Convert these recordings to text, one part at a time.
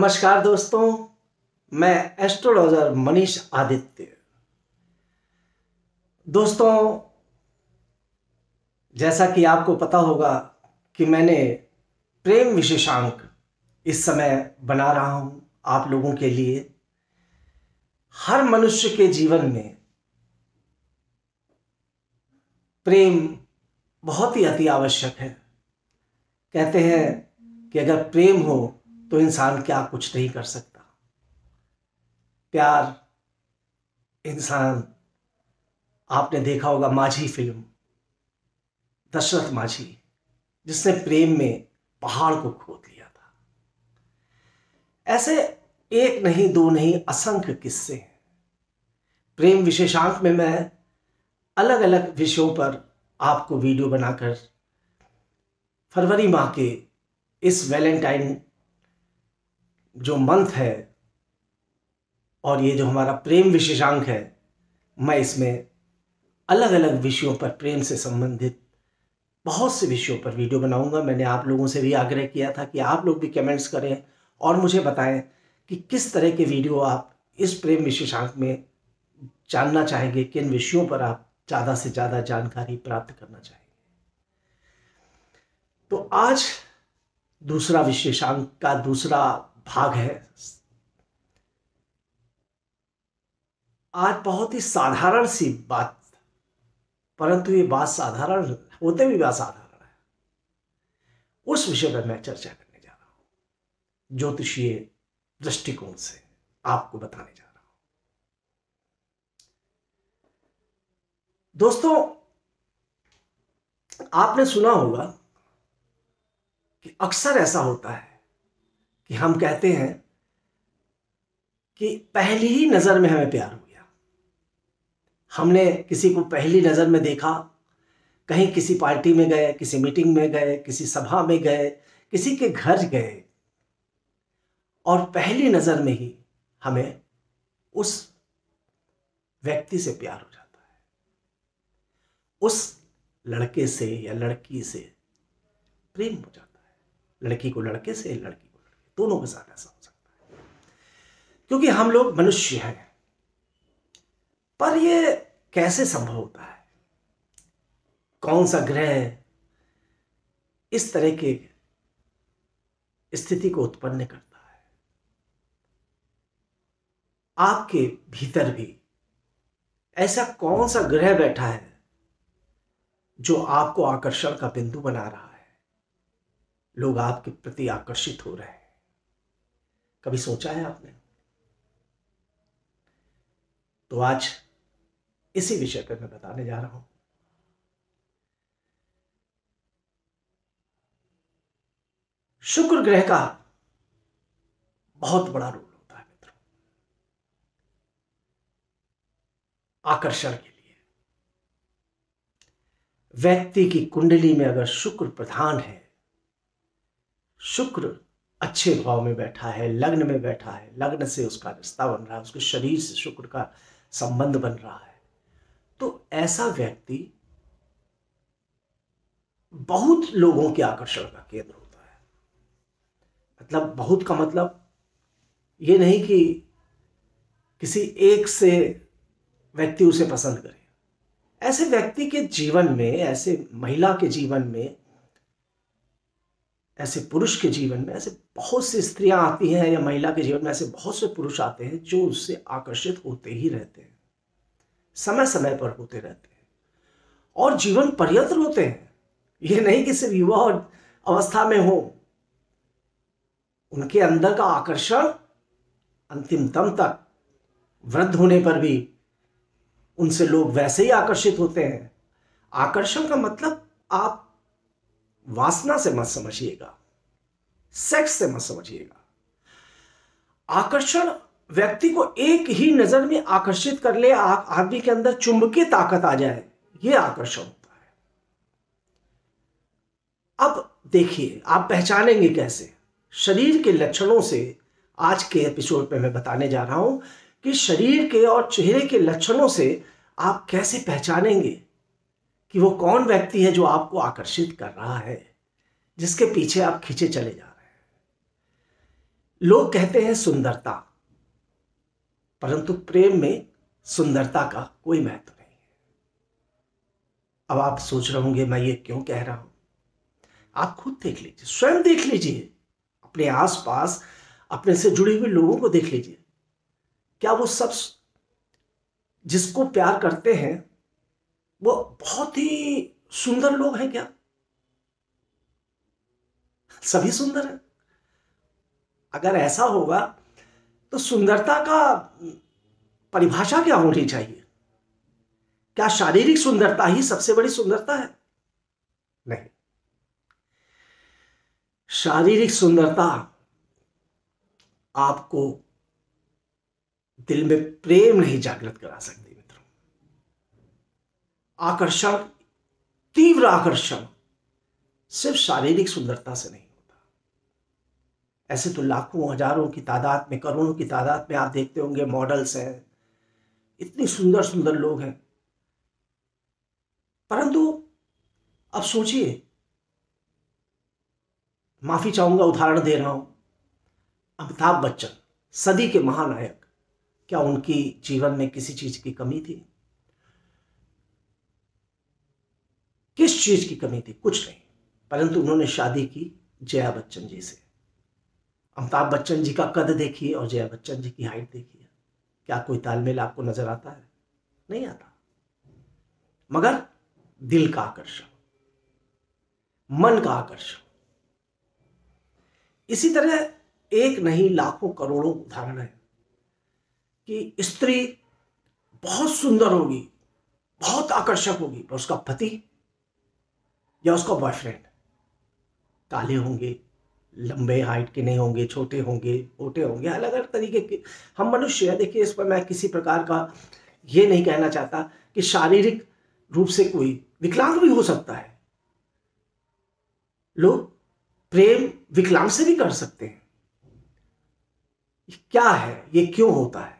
नमस्कार दोस्तों, मैं एस्ट्रोलॉजर मनीष आदित्य। दोस्तों, जैसा कि आपको पता होगा कि मैंने प्रेम विशेषांक इस समय बना रहा हूं आप लोगों के लिए। हर मनुष्य के जीवन में प्रेम बहुत ही अति आवश्यक है। कहते हैं कि अगर प्रेम हो तो इंसान क्या कुछ नहीं कर सकता। प्यार, इंसान, आपने देखा होगा माझी फिल्म, दशरथ माझी, जिसने प्रेम में पहाड़ को खोद लिया था। ऐसे एक नहीं, दो नहीं, असंख्य किस्से हैं। प्रेम विशेषांक में मैं अलग अलग विषयों पर आपको वीडियो बनाकर फरवरी माह के इस वैलेंटाइन जो मंथ है और ये जो हमारा प्रेम विशेषांक है, मैं इसमें अलग अलग विषयों पर, प्रेम से संबंधित बहुत से विषयों पर वीडियो बनाऊंगा। मैंने आप लोगों से भी आग्रह किया था कि आप लोग भी कमेंट्स करें और मुझे बताएं कि किस तरह के वीडियो आप इस प्रेम विशेषांक में जानना चाहेंगे, किन विषयों पर आप ज़्यादा से ज़्यादा जानकारी प्राप्त करना चाहेंगे। तो आज दूसरा विशेषांक का दूसरा भाग है। आज बहुत ही साधारण सी बात, परंतु ये बात साधारण होते भी असाधारण है, उस विषय पर मैं चर्चा करने जा रहा हूं। ज्योतिषीय दृष्टिकोण से आपको बताने जा रहा हूं। दोस्तों, आपने सुना होगा कि अक्सर ऐसा होता है कि हम कहते हैं कि पहली ही नजर में हमें प्यार हो गया। हमने किसी को पहली नजर में देखा, कहीं किसी पार्टी में गए, किसी मीटिंग में गए, किसी सभा में गए, किसी के घर गए, और पहली नजर में ही हमें उस व्यक्ति से प्यार हो जाता है। उस लड़के से या लड़की से प्रेम हो जाता है। लड़की को लड़के से, लड़की को लड़के, दोनों के साथ ऐसा हो सकता है, क्योंकि हम लोग मनुष्य हैं। पर यह कैसे संभव होता है? कौन सा ग्रह इस तरह की स्थिति को उत्पन्न करता है? आपके भीतर भी ऐसा कौन सा ग्रह बैठा है जो आपको आकर्षण का बिंदु बना रहा है? लोग आपके प्रति आकर्षित हो रहे हैं। कभी सोचा है आपने? तो आज इसी विषय पर मैं बताने जा रहा हूं। शुक्र ग्रह का बहुत बड़ा रोल होता है मित्रों, आकर्षण के लिए। व्यक्ति की कुंडली में अगर शुक्र प्रधान है, शुक्र अच्छे भाव में बैठा है, लग्न में बैठा है, लग्न से उसका रिश्ता बन रहा है, उसके शरीर से शुक्र का संबंध बन रहा है, तो ऐसा व्यक्ति बहुत लोगों के आकर्षण का केंद्र होता है। मतलब बहुत का मतलब ये नहीं कि किसी एक से व्यक्ति उसे पसंद करे। ऐसे व्यक्ति के जीवन में, ऐसे महिला के जीवन में, ऐसे पुरुष के जीवन में, ऐसे बहुत सी स्त्रियां आती हैं, या महिला के जीवन में ऐसे बहुत से पुरुष आते हैं जो उससे आकर्षित होते ही रहते हैं, समय समय पर होते रहते हैं, और जीवन पर्यंत होते हैं। ये नहीं कि सिर्फ युवा अवस्था में हो, उनके अंदर का आकर्षण अंतिम दम तक, वृद्ध होने पर भी उनसे लोग वैसे ही आकर्षित होते हैं। आकर्षण का मतलब आप वासना से मत समझिएगा, सेक्स से मत समझिएगा। आकर्षण व्यक्ति को एक ही नजर में आकर्षित कर ले, आदमी के अंदर चुंबकीय ताकत आ जाए, यह आकर्षण होता है। अब देखिए, आप पहचानेंगे कैसे? शरीर के लक्षणों से आज के एपिसोड में मैं बताने जा रहा हूं कि शरीर के और चेहरे के लक्षणों से आप कैसे पहचानेंगे कि वो कौन व्यक्ति है जो आपको आकर्षित कर रहा है, जिसके पीछे आप खींचे चले जा रहे हैं। लोग कहते हैं सुंदरता, परंतु प्रेम में सुंदरता का कोई महत्व नहीं है। अब आप सोच रहे होंगे मैं ये क्यों कह रहा हूं। आप खुद देख लीजिए, स्वयं देख लीजिए, अपने आसपास अपने से जुड़े हुए लोगों को देख लीजिए। क्या वो सब जिसको प्यार करते हैं वो बहुत ही सुंदर लोग हैं क्या? सभी सुंदर हैं? अगर ऐसा होगा तो सुंदरता का परिभाषा क्या होनी चाहिए? क्या शारीरिक सुंदरता ही सबसे बड़ी सुंदरता है? नहीं। शारीरिक सुंदरता आपको दिल में प्रेम नहीं जागृत करा सकती मित्रों। आकर्षण, तीव्र आकर्षण सिर्फ शारीरिक सुंदरता से नहीं होता। ऐसे तो लाखों, हजारों की तादाद में, करोड़ों की तादाद में आप देखते होंगे मॉडल्स हैं, इतनी सुंदर सुंदर लोग हैं। परंतु अब सोचिए, माफी चाहूंगा उदाहरण दे रहा हूं, अमिताभ बच्चन, सदी के महानायक, क्या उनकी जीवन में किसी चीज की कमी थी? किस चीज की कमी थी? कुछ नहीं। परंतु उन्होंने शादी की जया बच्चन जी से। अमिताभ बच्चन जी का कद देखिए और जया बच्चन जी की हाइट देखिए, क्या कोई तालमेल आपको नजर आता है? नहीं आता। मगर दिल का आकर्षण, मन का आकर्षण। इसी तरह एक नहीं लाखों करोड़ों उदाहरण है कि स्त्री बहुत सुंदर होगी, बहुत आकर्षक होगी, पर उसका पति या उसका बॉयफ्रेंड काले होंगे, लंबे हाइट के नहीं होंगे, छोटे होंगे, मोटे होंगे, अलग अलग तरीके के हम मनुष्य हैं। देखिए, इस पर मैं किसी प्रकार का ये नहीं कहना चाहता कि शारीरिक रूप से कोई विकलांग भी हो सकता है। लोग प्रेम विकलांग से भी कर सकते हैं। क्या है, ये क्यों होता है,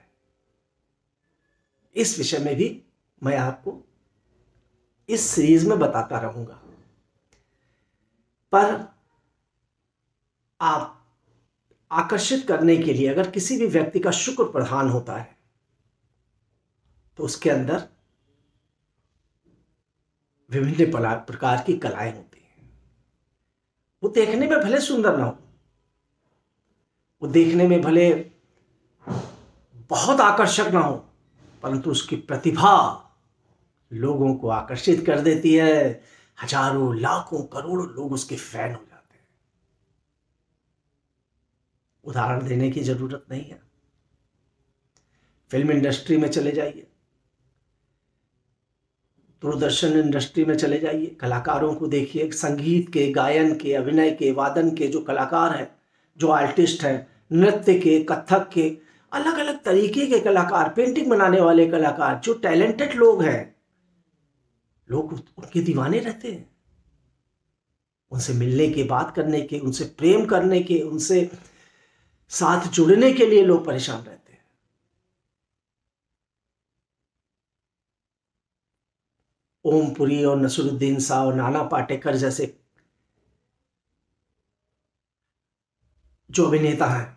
इस विषय में भी मैं आपको इस सीरीज में बताता रहूंगा। पर आप आकर्षित करने के लिए अगर किसी भी व्यक्ति का शुक्र प्रधान होता है तो उसके अंदर विभिन्न प्रकार की कलाएं होती हैं। वो देखने में भले सुंदर ना हो, वो देखने में भले बहुत आकर्षक ना हो, परंतु उसकी प्रतिभा लोगों को आकर्षित कर देती है। हजारों, लाखों, करोड़ों लोग उसके फैन हो जाते हैं। उदाहरण देने की जरूरत नहीं है। फिल्म इंडस्ट्री में चले जाइए, दूरदर्शन इंडस्ट्री में चले जाइए, कलाकारों को देखिए, संगीत के, गायन के, अभिनय के, वादन के जो कलाकार हैं, जो आर्टिस्ट हैं, नृत्य के, कथक के, अलग अलग तरीके के कलाकार, पेंटिंग बनाने वाले कलाकार, जो टैलेंटेड लोग हैं, लोग उनके दीवाने रहते हैं। उनसे मिलने के, बात करने के, उनसे प्रेम करने के, उनसे साथ जुड़ने के लिए लोग परेशान रहते हैं। ओम पुरी और नसीरुद्दीन शाह और नाना पाटेकर जैसे जो अभिनेता हैं,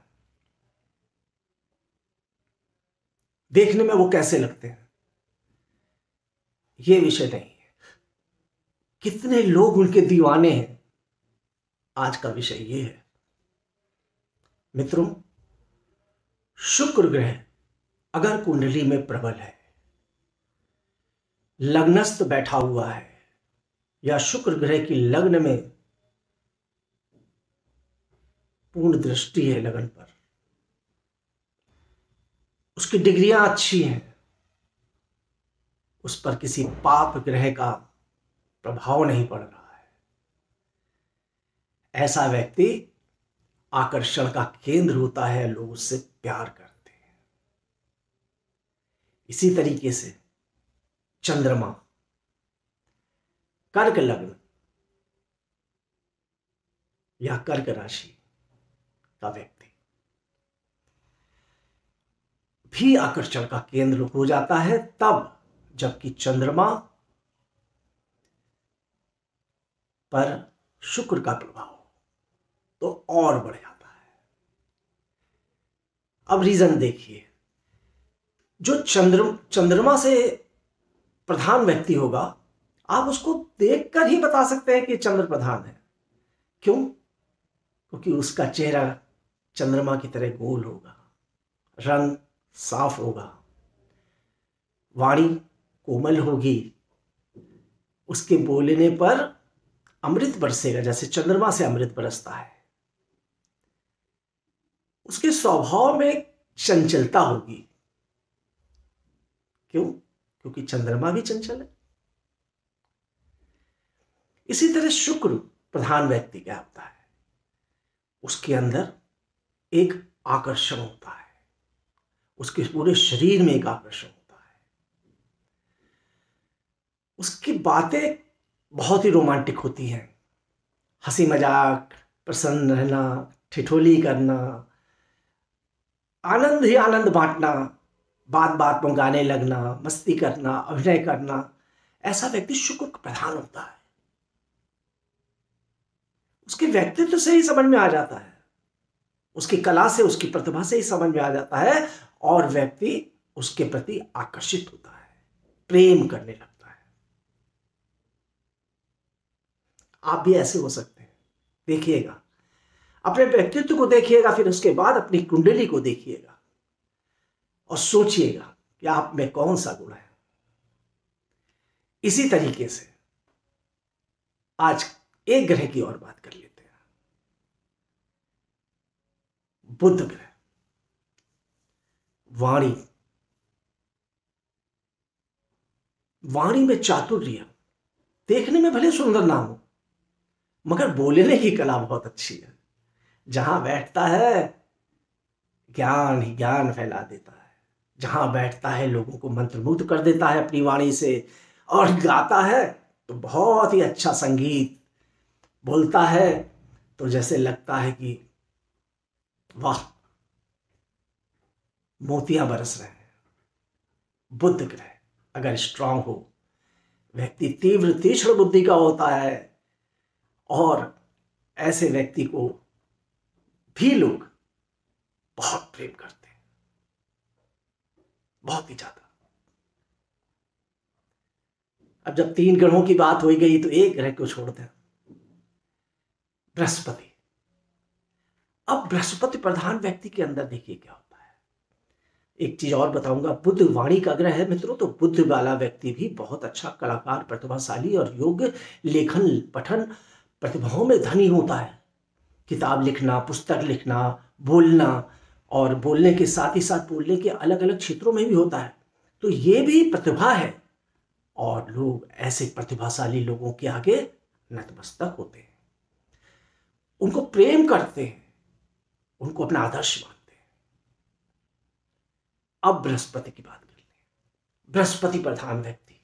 देखने में वो कैसे लगते हैं ये विषय नहीं है, कितने लोग उनके दीवाने हैं, आज का विषय ये है। मित्रों, शुक्र ग्रह अगर कुंडली में प्रबल है, लग्नस्थ बैठा हुआ है, या शुक्र ग्रह की लग्न में पूर्ण दृष्टि है लगन पर, उसकी डिग्रियां अच्छी हैं, उस पर किसी पाप ग्रह का प्रभाव नहीं पड़ रहा है, ऐसा व्यक्ति आकर्षण का केंद्र होता है, लोग उससे प्यार करते हैं। इसी तरीके से चंद्रमा, कर्क लग्न या कर्क राशि का व्यक्ति भी आकर्षण का केंद्र हो जाता है, तब जबकि चंद्रमा पर शुक्र का प्रभाव तो और बढ़ जाता है। अब रीजन देखिए, जो चंद्रमा से प्रधान व्यक्ति होगा, आप उसको देखकर ही बता सकते हैं कि चंद्र प्रधान है। क्यों? क्योंकि उसका चेहरा चंद्रमा की तरह गोल होगा, रंग साफ होगा, वाणी कोमल होगी, उसके बोलने पर अमृत बरसेगा जैसे चंद्रमा से अमृत बरसता है। उसके स्वभाव में चंचलता होगी। क्यों? क्योंकि चंद्रमा भी चंचल है। इसी तरह शुक्र प्रधान व्यक्ति क्या होता है? उसके अंदर एक आकर्षण होता है, उसके पूरे शरीर में एक आकर्षण होता है। उसकी बातें बहुत ही रोमांटिक होती हैं, हंसी मजाक, प्रसन्न रहना, ठिठोली करना, आनंद ही आनंद बांटना, बात बात में गाने लगना, मस्ती करना, अभिनय करना, ऐसा व्यक्ति शुक्र का प्रधान होता है। उसके व्यक्तित्व से ही समझ में आ जाता है, उसकी कला से, उसकी प्रतिभा से ही समझ में आ जाता है, और व्यक्ति उसके प्रति आकर्षित होता है, प्रेम करने लगता है। आप भी ऐसे हो सकते हैं। देखिएगा, अपने व्यक्तित्व को देखिएगा, फिर उसके बाद अपनी कुंडली को देखिएगा और सोचिएगा कि आप में कौन सा गुण है। इसी तरीके से आज एक ग्रह की और बात कर लेते हैं, बुध ग्रह। वाणी में चातुर्य, देखने में भले सुंदर ना हो मगर बोलने की कला बहुत अच्छी है। जहां बैठता है ज्ञान ही ज्ञान फैला देता है, जहां बैठता है लोगों को मंत्रमुग्ध कर देता है अपनी वाणी से, और गाता है तो बहुत ही अच्छा संगीत, बोलता है तो जैसे लगता है कि वाह, मोतियां बरस रहे हैं। बुध ग्रह अगर स्ट्रांग हो, व्यक्ति तीक्ष्ण बुद्धि का होता है, और ऐसे व्यक्ति को भी लोग बहुत प्रेम करते हैं, बहुत ही ज्यादा। अब जब 3 ग्रहों की बात हो गई तो एक ग्रह को छोड़ दें, बृहस्पति। अब बृहस्पति प्रधान व्यक्ति के अंदर देखिए क्या होता है। एक चीज और बताऊंगा, बुध वाणी का ग्रह है मित्रों, तो बुध वाला व्यक्ति भी बहुत अच्छा कलाकार, प्रतिभाशाली और योग्य लेखन पठन प्रतिभाओं में धनी होता है। किताब लिखना, पुस्तक लिखना, बोलना, और बोलने के साथ ही साथ बोलने के अलग अलग क्षेत्रों में भी होता है। तो ये भी प्रतिभा है, और लोग ऐसे प्रतिभाशाली लोगों के आगे नतमस्तक होते हैं, उनको प्रेम करते हैं, उनको अपना आदर्श मानते हैं। अब बृहस्पति की बात कर लें। बृहस्पति प्रधान व्यक्ति,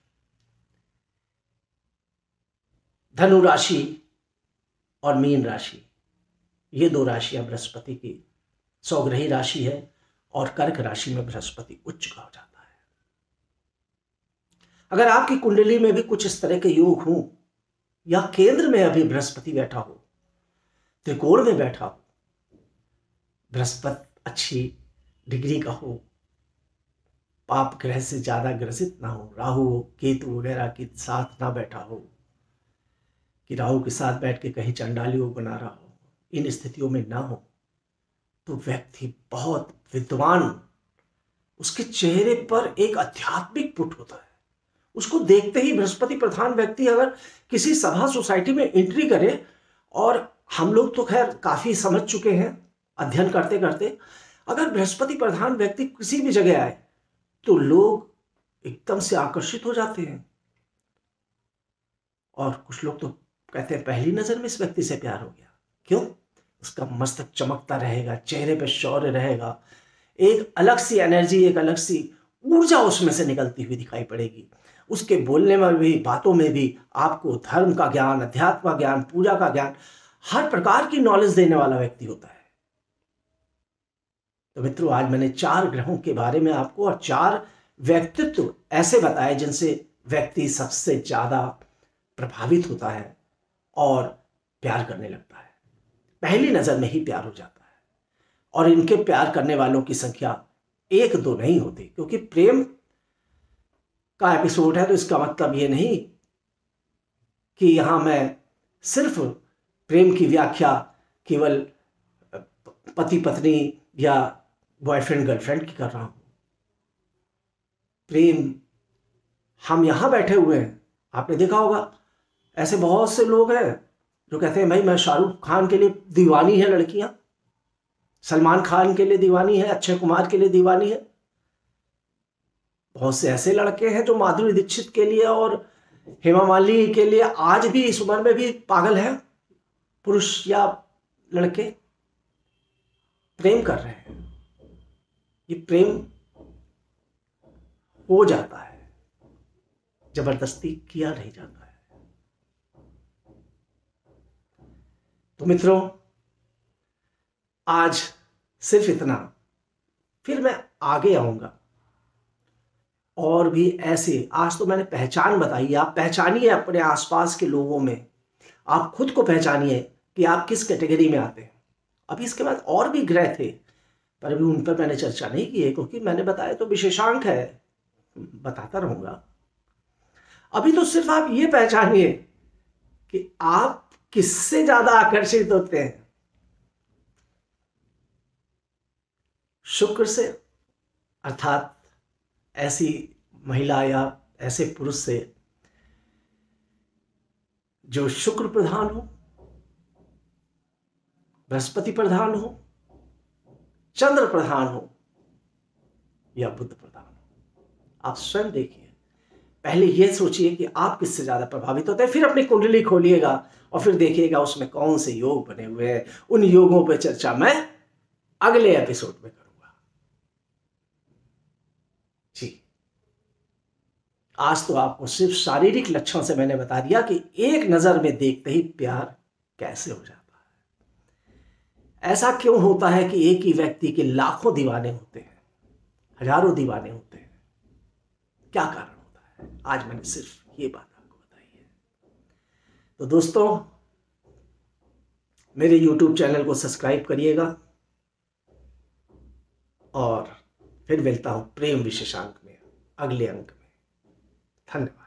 धनु राशि और मीन राशि, ये 2 राशियां बृहस्पति की सौग्रही राशि है, और कर्क राशि में बृहस्पति उच्च का हो जाता है। अगर आपकी कुंडली में भी कुछ इस तरह के योग हो, या केंद्र में अभी बृहस्पति बैठा हो, त्रिकोण में बैठा हो, बृहस्पति अच्छी डिग्री का हो, पाप ग्रह से ज्यादा ग्रसित ना हो, राहु केतु वगैरह के साथ ना बैठा हो, कि राहु के साथ बैठ के कहीं चंडाली योग बना रहा हो, इन स्थितियों में ना हो, तो व्यक्ति बहुत विद्वान, उसके चेहरे पर एक आध्यात्मिक पुट होता है। उसको देखते ही बृहस्पति प्रधान व्यक्ति अगर किसी सभा सोसाइटी में एंट्री करे, और हम लोग तो खैर काफी समझ चुके हैं अध्ययन करते करते, अगर बृहस्पति प्रधान व्यक्ति किसी भी जगह आए तो लोग एकदम से आकर्षित हो जाते हैं, और कुछ लोग तो कहते हैं पहली नजर में इस व्यक्ति से प्यार हो गया। क्यों? उसका मस्तक चमकता रहेगा, चेहरे पे शौर्य रहेगा, एक अलग सी एनर्जी, एक अलग सी ऊर्जा उसमें से निकलती हुई दिखाई पड़ेगी। उसके बोलने में भी, बातों में भी आपको धर्म का ज्ञान, अध्यात्म का ज्ञान, पूजा का ज्ञान, हर प्रकार की नॉलेज देने वाला व्यक्ति होता है। तो मित्रों, आज मैंने 4 ग्रहों के बारे में आपको और 4 व्यक्तित्व ऐसे बताए जिनसे व्यक्ति सबसे ज्यादा प्रभावित होता है और प्यार करने लगता है, पहली नजर में ही प्यार हो जाता है। और इनके प्यार करने वालों की संख्या एक दो नहीं होती। क्योंकि प्रेम का एपिसोड है तो इसका मतलब ये नहीं कि यहां मैं सिर्फ प्रेम की व्याख्या केवल पति पत्नी या बॉयफ्रेंड गर्लफ्रेंड की कर रहा हूं। प्रेम, हम यहां बैठे हुए हैं, आपने देखा होगा ऐसे बहुत से लोग हैं जो कहते हैं भाई मैं शाहरुख खान के लिए दीवानी है लड़कियां, सलमान खान के लिए दीवानी है, अक्षय कुमार के लिए दीवानी है। बहुत से ऐसे लड़के हैं जो माधुरी दीक्षित के लिए और हेमा मालिनी के लिए आज भी इस उम्र में भी पागल हैं, पुरुष या लड़के प्रेम कर रहे हैं। ये प्रेम हो जाता है, जबरदस्ती किया नहीं जाता है। तो मित्रों, आज सिर्फ इतना, फिर मैं आगे आऊंगा और भी ऐसे। आज तो मैंने पहचान बताई, आप पहचानिए अपने आसपास के लोगों में, आप खुद को पहचानिए कि आप किस कैटेगरी में आते हैं। अभी इसके बाद और भी ग्रह थे पर अभी उन पर मैंने चर्चा नहीं की है, क्योंकि मैंने बताया तो विशेषांक है, बताता रहूंगा। अभी तो सिर्फ आप ये पहचानिए कि आप किससे ज्यादा आकर्षित होते हैं, शुक्र से, अर्थात ऐसी महिला या ऐसे पुरुष से जो शुक्र प्रधान हो, बृहस्पति प्रधान हो, चंद्र प्रधान हो या बुध प्रधान हो। आप स्वयं देखिए, पहले यह सोचिए कि आप किससे ज्यादा प्रभावित होते हैं, फिर अपनी कुंडली खोलिएगा और फिर देखिएगा उसमें कौन से योग बने हुए हैं। उन योगों पर चर्चा मैं अगले एपिसोड में करूंगा। जी, आज तो आपको सिर्फ शारीरिक लक्षण से मैंने बता दिया कि एक नजर में देखते ही प्यार कैसे हो जाता है। ऐसा क्यों होता है कि एक ही व्यक्ति के लाखों दीवाने होते हैं, हजारों दीवाने होते हैं, क्या कारण होता है? आज मैंने सिर्फ ये बात आपको बताई है। तो दोस्तों, मेरे YouTube चैनल को सब्सक्राइब करिएगा और फिर मिलता हूं प्रेम विशेषांक में, अगले अंक में। धन्यवाद।